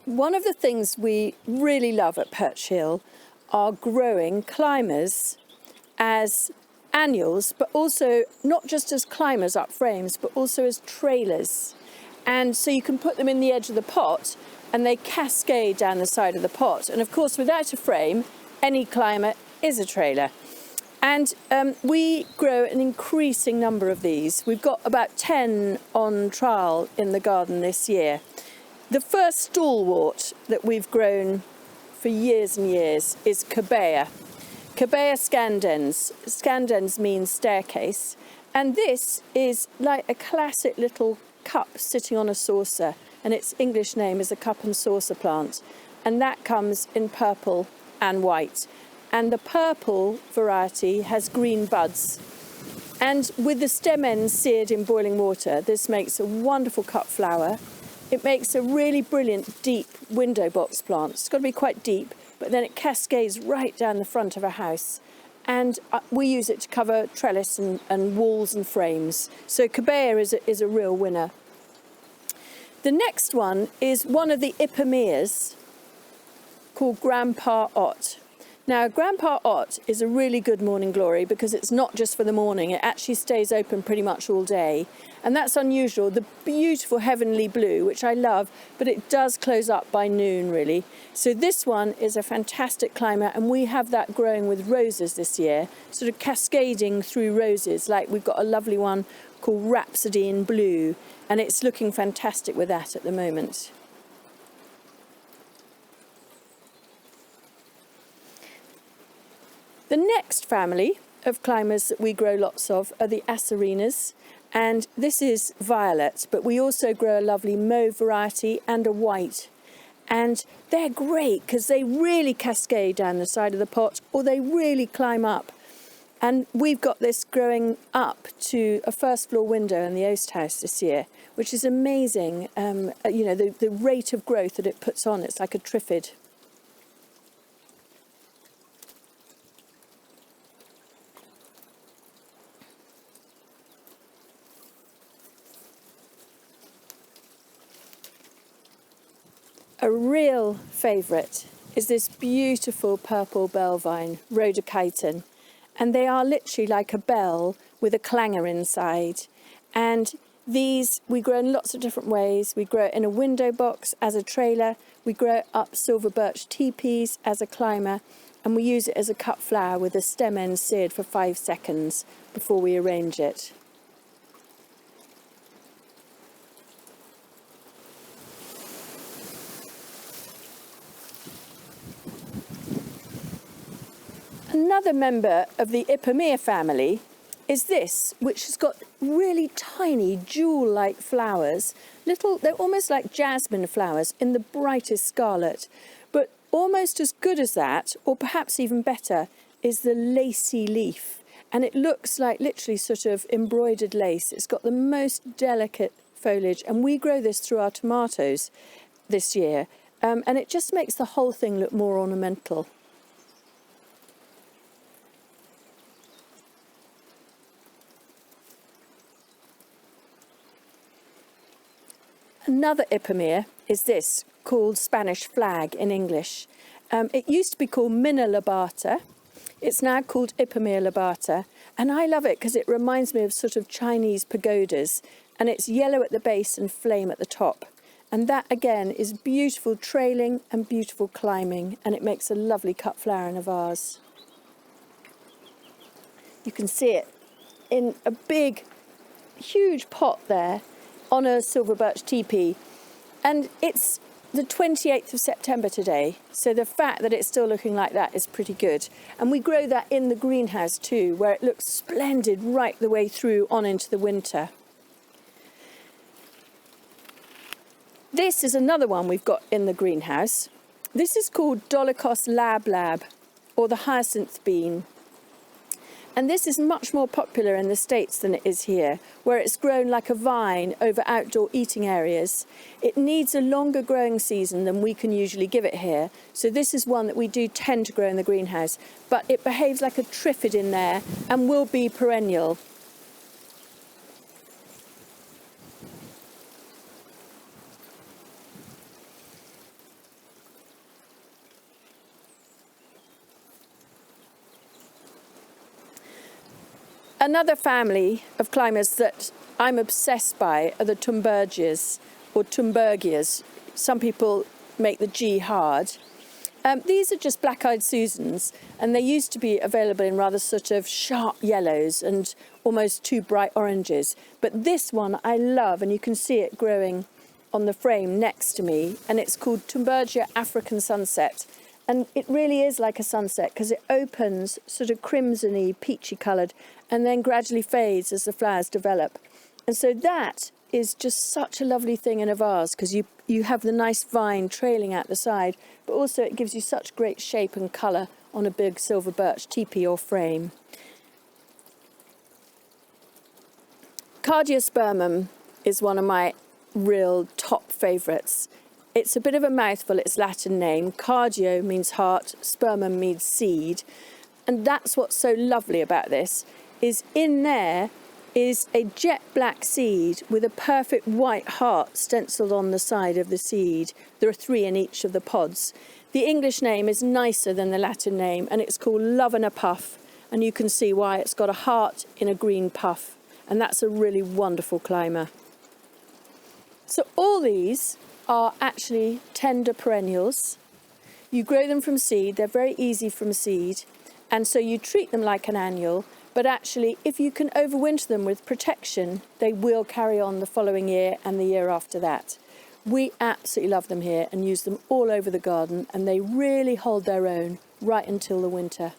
one of the things we really love at Perch Hill are growing climbers as annuals, but also not just as climbers up frames, but also as trailers. And so you can put them in the edge of the pot and they cascade down the side of the pot. And of course, without a frame, any climber is a trailer. And we grow an increasing number of these. We've got about 10 on trial in the garden this year. The first stalwart that we've grown for years and years is Cobaea. Cobaea scandens. Scandens means staircase. And this is like a classic little cup sitting on a saucer. And its English name is a cup and saucer plant. And that comes in purple and white. And the purple variety has green buds. And with the stem ends seared in boiling water, this makes a wonderful cut flower. It makes a really brilliant deep window box plant. It's got to be quite deep, but then it cascades right down the front of a house. And we use it to cover trellis and walls and frames. So Cobaea is a real winner. The next one is one of the Ipomoeas called Grandpa Ott. Now, Grandpa Ott is a really good morning glory because it's not just for the morning, it actually stays open pretty much all day. And that's unusual. The beautiful heavenly blue, which I love, but it does close up by noon, really. So this one is a fantastic climber, and we have that growing with roses this year, sort of cascading through roses. Like we've got a lovely one called Rhapsody in Blue, and it's looking fantastic with that at the moment. The next family of climbers that we grow lots of are the Asarinas, and this is violet, but we also grow a lovely mauve variety and a white. And they're great because they really cascade down the side of the pot, or they really climb up. And we've got this growing up to a first floor window in the Oast House this year, which is amazing. You know, the rate of growth that it puts on, it's like a triffid. A real favourite is this beautiful purple bell vine, rhodochyton, and they are literally like a bell with a clanger inside. And these we grow in lots of different ways. We grow it in a window box as a trailer, we grow it up silver birch teepees as a climber, and we use it as a cut flower with the stem end seared for 5 seconds before we arrange it. Another member of the Ipomoea family is this, which has got really tiny jewel-like flowers. They're almost like jasmine flowers in the brightest scarlet. But almost as good as that, or perhaps even better, is the lacy leaf. And it looks like literally sort of embroidered lace. It's got the most delicate foliage. And we grow this through our tomatoes this year. And it just makes the whole thing look more ornamental. Another Ipomoea is this, called Spanish flag in English. It used to be called Minna lobata. It's now called Ipomoea lobata. And I love it because it reminds me of sort of Chinese pagodas. And it's yellow at the base and flame at the top. And that, again, is beautiful trailing and beautiful climbing. And it makes a lovely cut flower in a vase. You can see it in a big, huge pot there, on a silver birch teepee, and it's the 28th of September today, so the fact that it's still looking like that is pretty good. And we grow that in the greenhouse too, where it looks splendid right the way through on into the winter. This is another one we've got in the greenhouse. This is called Dolichos lab, or the hyacinth bean. And this is much more popular in the States than it is here, where it's grown like a vine over outdoor eating areas. It needs a longer growing season than we can usually give it here. So this is one that we do tend to grow in the greenhouse, but it behaves like a triffid in there and will be perennial. Another family of climbers that I'm obsessed by are the Thunbergias, or Thunbergias. Some people make the G hard. These are just black-eyed Susans, and they used to be available in rather sort of sharp yellows and almost too bright oranges. But this one I love, and you can see it growing on the frame next to me, and it's called Thunbergia African Sunset. And it really is like a sunset because it opens sort of crimsony, peachy coloured, and then gradually fades as the flowers develop. And so that is just such a lovely thing in a vase because you have the nice vine trailing out the side, but also it gives you such great shape and colour on a big silver birch teepee or frame. Cardiospermum is one of my real top favourites. It's a bit of a mouthful, its Latin name. Cardio means heart, spermum means seed. And that's what's so lovely about this, is in there is a jet black seed with a perfect white heart stenciled on the side of the seed. There are 3 in each of the pods. The English name is nicer than the Latin name, and it's called Love in a Puff. And you can see why it's got a heart in a green puff. And that's a really wonderful climber. So all these are actually tender perennials. You grow them from seed, they're very easy from seed, and so you treat them like an annual, but actually if you can overwinter them with protection, they will carry on the following year and the year after that. We absolutely love them here and use them all over the garden, and they really hold their own right until the winter.